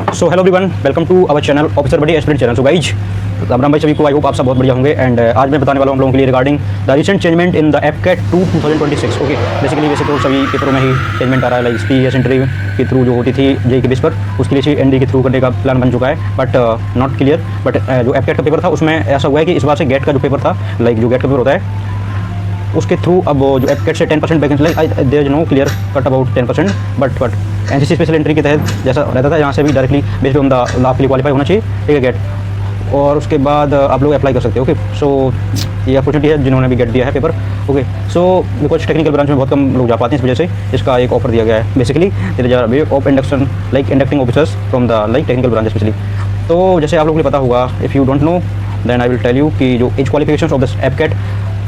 So hello everyone, welcome to our channel officer buddy aspirant channel. So guys, Ram भाई सभी को, I hope आप सब बहुत बढ़िया होंगे। एंड आज मैं बताने वाला हूँ हम लोगों के लिए regarding the recent changement in the AFCAT 2 2026। Okay, basically वैसे तो सभी पेपरों में ही चेंजमेंट आ रहा है, लाइक पीएस इंटरव्यू के थ्रू जो होती थी जेई के बेस पर, उसके लिए एनडी के थ्रू करने का प्लान बन चुका है, बट नॉट क्लियर। बट जो एपकेट का पेपर था उसमें ऐसा हुआ है कि इस बार से गेट का जो पेपर था, लाइक जो गेट का पेपर होता है उसके थ्रू अब जो एपकेट से 10% vacancy, like there is no clear cut about 10%, but NCC special entry के तहत जैसा रहता था, यहाँ से भी डायरेक्टली बेस पे हम आपके लिए क्वालिफाई होना चाहिए, ठीक है, गेट। और उसके बाद आप लोग अप्लाई कर सकते हो। ओके, सो ये अपॉर्चुनिटी है जिन्होंने भी गेट दिया है paper. Okay, so because technical branch में बहुत कम लोग जा पाते हैं, इस वजह से इसका एक ऑफर दिया गया है। Basically there is a way of induction, like inducting officers from the like technical branch specially. तो जैसे आप लोगों को पता होगा, if you don't know then I will tell you कि जो as qualification of the AFCAT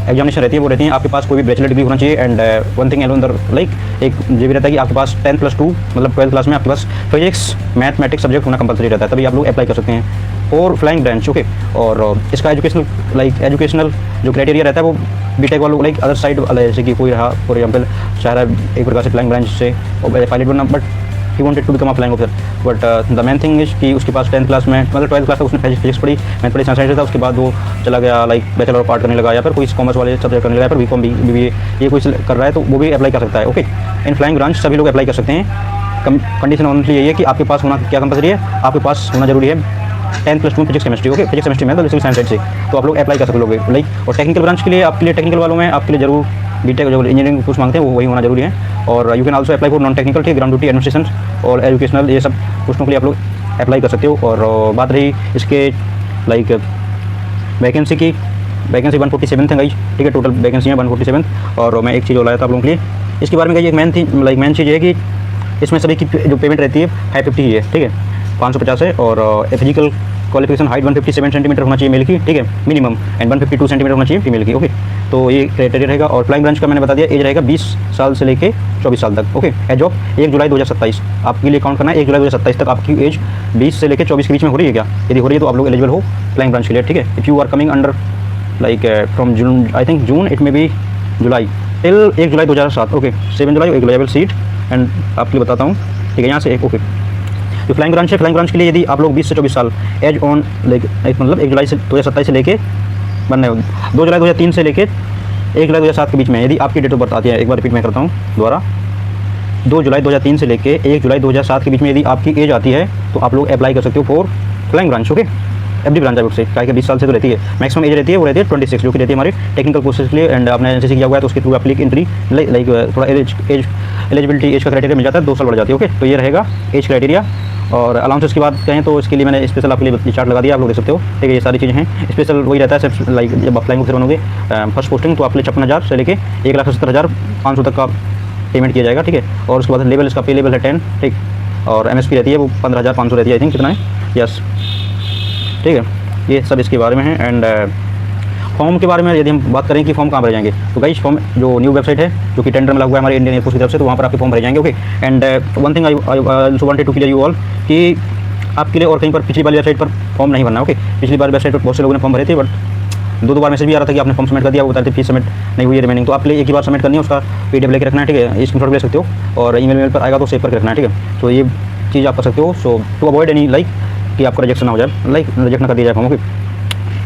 examination रहती है वो रहती है आपके पास कोई भी बैचलर डिग्री होना चाहिए। And one thing alone like एक ये भी रहता है कि आपके पास 10+2 मतलब 12th क्लास में आपके पास फिजिक्स मैथमेटिक्स सब्जेक्ट होना कंपलसरी रहता है, तभी आप लोग अप्लाई कर सकते हैं। और फ्लाइंग ब्रांच, ओके, और इसका एजुकेशनल जो क्राइटेरिया रहता है वो बीटेक वालों लाइक अदर साइड जैसे कि कोई रहा फॉर एग्जाम्पल चाह रहा है एक प्रकार से फ्लाइंग ब्रांच से पायलट बनना, but he wanted to become a flying officer. But the main thing is कि उसके पास 10th क्लास में मतलब 12th क्लास तक उसने फिजिक्स पढ़ी, मैथ पढ़ी, साइंस था, उसके बाद वो चला गया लाइक बैचलर ऑफ आर्ट करने लगा या फिर कोई कॉमर्स वाले सब्जेक्ट करने लगा, फिर बीकॉम बीबीए ये कोई कर रहा है तो वो भी अप्लाई कर सकता है। ओके, इन फ्लाइंग ब्रांच सभी लोग अप्लाई कर सकते हैं। कंडीशन ओनली यही है कि आपके पास होना क्या कंपलसरी है, आपके पास होना जरूरी है 10+2 physics chemistry. Okay, physics chemistry में तो बेसिकली साइंस से तो आप लोग अप्लाई कर सकते लोगे लाइक। और टेक्निकल ब्रांच के लिए आपके लिए टेक्निकल वालों में आपके लिए जरूर बीटेक जो इंजीनियरिंग कुछ मांगते हैं वो वही होना जरूरी है। और you can also apply for non technical, ठीक, ग्राउंड ड्यूटी, एडमिनिस्ट्रेशन और एजुकेशनल, ये सब पोस्टों के लिए आप लोग अप्लाई कर सकते हो। और बात रही इसके लाइक वैकेंसी की, वैकेंसी 147 थे गाइज, ठीक है, टोटल वैकेंसी है 147। और मैं एक चीज़ और लाया था आप लोगों के लिए इसके बारे में। गाइज एक मेन थी लाइक मेन चीज़ है कि इसमें सभी की जो पेमेंट रहती है 550 ही है, ठीक है, 550 है। और फिजिकल क्वालिफिकेशन हाइट 157 सेंटीमीटर होना चाहिए मेल की, ठीक है, मिनिमम, एंड 152 सेंटीमीटर होना चाहिए फीमेल की। ओके, तो ये क्राइटेरिया रहेगा। और फ्लाइंग ब्रांच का मैंने बता दिया, एज रहेगा 20 साल से लेके 24 साल तक। ओके, एज ऑफ 1 जुलाई 2027 आपके लिए काउंट करना है। 1 जुलाई 2027 तक आपकी एज 20 से लेकर 24 के बीच में हो रही है क्या? यदि हो रही है तो आप लोग एलिजिबल हो फ्लाइंग ब्रांच के लिए, ठीक है। If you are coming under like from June, I think June, it may be July till 1 July 2007। Okay, 7 July 1 July will seat and आपके लिए बताता हूँ, ठीक है, यहाँ से एक। ओके, जो फ्लाइंग ब्रांच है, फ्लाइंग ब्रांच के लिए यदि आप लोग 20 से 24 साल एज ऑन लाइक मतलब 1 जुलाई से 2027 से लेके बनने 2 जुलाई 2003 से लेके 1 जुलाई 2007 के बीच में यदि आपकी डेट ऑफ बर्थ आती है, एक बार रिपीट मैं करता हूँ दोबारा, 2 जुलाई 2003 से लेके 1 जुलाई 2007 के बीच में यदि आपकी एज आती है तो आप लोग अप्लाई कर सकते हो for flying branch. Okay, every branch I would say, क्या 20 साल से तो रहती है, मैक्सिमम एज रहती है वो रहती है 26, जो कि रहती है हमारे टेक्निकल कोर्सेज के लिए। एंड आपने एनसीसी किया हुआ है तो उसके थ्रू एप्लीक एंट्री लाइक थोड़ा एज एलिजिबिलिटी एज का क्राइटेरिया मिल जाता है, 2 साल बढ़ जाती है। ओके, तो ये रहेगा एज क्राइटेरिया। और अलाउंसेस की बात कहें तो इसके लिए मैंने स्पेशल आपके लिए चार्ट लगा दिया, आप लोग देख सकते हो, ठीक है, ये सारी चीज़ें हैं। स्पेशल वही रहता है सिर्फ लाइक जब आप फ्लाइंग ऑफिसर बनोगे फर्स्ट पोस्टिंग तो आपके लिए 56,000 से लेके 1,70,500 तक का पेमेंट किया जाएगा, ठीक है। और उसके बाद लेवल इसका पे लेवल है 10, ठीक। और एमएसपी रहती है वो 15,500 रहती है, आई थिंक, कितना है, यस, ठीक है। ये सब इसके बारे में है। एंड फॉर्म के बारे में यदि हम बात करें कि फॉर्म कहाँ भरे जाएंगे, तो गाइस फॉर्म जो न्यू वेबसाइट है जो कि टेंडर में लगा हुआ है हमारे इंडियन एयरफोर्स की तरफ से, तो वहाँ पर आपके फॉर्म भरे जाएंगे। Okay, and one thing I also wanted to clear you all कि आपके लिए और कहीं पर पिछली वाली वेबसाइट पर फॉर्म नहीं भरना। ओके, पिछली बार वेबसाइट पर बहुत से लोगों ने फॉर्म भरे थे, बट 2 बार मैसेज भी आ रहा था कि आपने फॉर्म सबमिट कर दिया, वो बता रहे थे फीस सबमिट नहीं हुई है रिमेनिंग, तो आपके लिए एक ही बार सबमिट करनी है, उसका PDF लेके रखना है, ठीक है, स्क्रीनशॉट भी ले सकते हो और ईमेल पर आएगा तो सेव करके रखना है, ठीक है। तो ये चीज़ आप कर सकते हो। सो टू अवॉइड एनी लाइक कि आपका रिजेक्शन ना हो जाए, लाइक रिजेक्ट ना कर दिया जाए फॉर्म। ओके,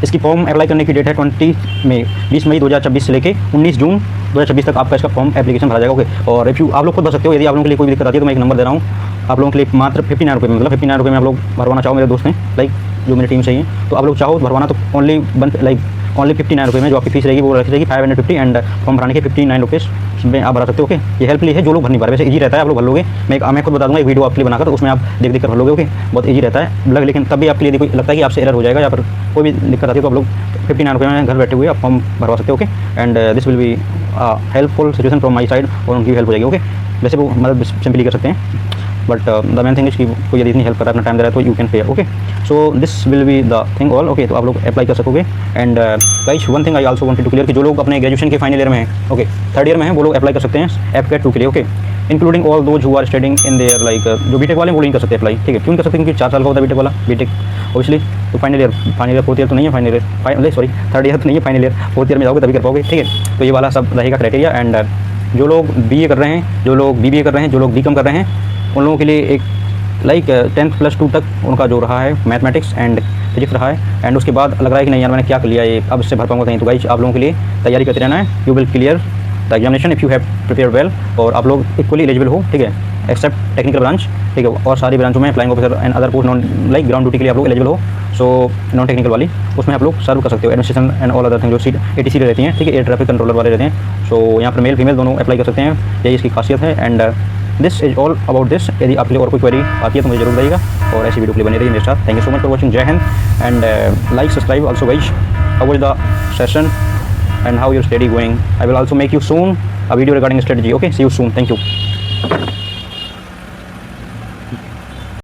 इसकी फॉर्म अप्लाई करने की डेट है 20 मई 2026 से लेके 19 जून 2026 तक आपका इसका फॉर्म एप्लीकेशन भरा जाएगा। ओके, और इफ़ यू आप लोग खुद भर सकते हो, यदि आप लोगों के लिए कोई भी दिक्कत आती है तो मैं एक नंबर दे रहा हूँ आप लोगों के लिए, मात्र 59 रुपये में, मतलब 59 रुपये में आप लोग भरवाना चाहो, मेरे दोस्त हैं लाइक जो मेरी टीम से ही हैं, तो आप लोग चाहो भरवाना तो ओनली 59 रुपये में जो आपकी फीस रहेगी वो रखी जाएगी 550 एंड फॉर्म भराने के 59 रुपीज़ में आप भरा सकते हो। ओके, ये हेल्पफुल है जो लोग भर नहीं पा रहे, वैसे ईजी रहता है, आप लोग भर लोगे, मैं खुद बता दूँगा एक वीडियो आपके लिए बनाकर, उसमें आप देख कर भर लोगे। ओके, बहुत ईजी रहता है, लेकिन तब भी आपके लिए यदि कोई लगता है कि आपसे एरर हो जाएगा या फिर कोई भी दिक्कत आती है तो आप लोग 59 रुपये में घर बैठे हुए आप फॉर्म भरवा सकते हो। Okay, and this will be helpful situation from my side और उनकी हेल्प हो जाएगी। ओके, वैसे वो मदद सिंपली कर सकते हैं, but the main thing is कि कोई यदि इतनी हेल्प कर रहा है, अपना टाइम दे रहा है, तो you can fair. Okay, so this will be the thing all. Okay, तो आप लोग अप्लाई कर सकोगे। And guys one thing I also wanted to clear कि जो लोग अपने ग्रेजुएशन के फाइनल ईयर में हैं, ओके, 3rd ईयर में हैं, वो लोग अप्लाई कर सकते हैं एपकेट 2 के लिए। Okay, including all those who are studying in there like जो बीटेक वाले वो नहीं कर सकते अप्लाई, ठीक है। क्यों कर सकते हैं? क्योंकि 4 साल का होता है बीटेक वाला, बीटेक ऑब्वियसली, तो फाइनल ईयर 4th ईयर तो नहीं है, final year sorry 3rd year तो नहीं है, फाइनल ईयर 4th ईयर में जाओगे तभी कर पाओगे, ठीक है। तो ये वाला सब रहेगा क्राइटेरिया। एंड जो लोग BA कर रहे हैं, जो लोग BBA कर रहे हैं, जो लोग BCom कर रहे हैं, उन लोगों के लिए एक लाइक 10+2 तक उनका जो रहा है मैथमेटिक्स एंड फिजिक्स रहा है, एंड उसके बाद लग रहा है कि नहीं यार मैंने क्या कर लिया ये, अब इससे भर पाऊंगा कहीं। तो गाइज आप लोगों के लिए तैयारी करते रहना है, you will clear the examination if you have prepare well, और आप लोग इक्वली एलिजिबल हो, ठीक है, एक्सेप्ट टेक्निकल ब्रांच, ठीक है, और सारी ब्रांचों में flying officer and other post non like ground duty के लिए आप लोग एलिजिबल हो। सो नॉन टेक्निकल वाली उसमें आप लोग सर्व कर सकते हो, administration and all other thing जो ATC रहती हैं, ठीक है, एयर ट्रैफिक कंट्रोलर वाले रहते हैं। सो यहाँ पर मेल फीमेल दोनों अप्लाई कर सकते हैं, यही इसकी खासियत है। And this is all about this. यदि आपके लिए और कोई क्वेरी आती है तो मुझे जरूर बताइएगा, और ऐसी वीडियो के लिए बने रहिए मेरे साथ। Thank you so much for watching. Jai Hind and like subscribe also guys. How was the session and how your study going? I will also make you soon a video regarding strategy. Okay, see you soon. Thank you.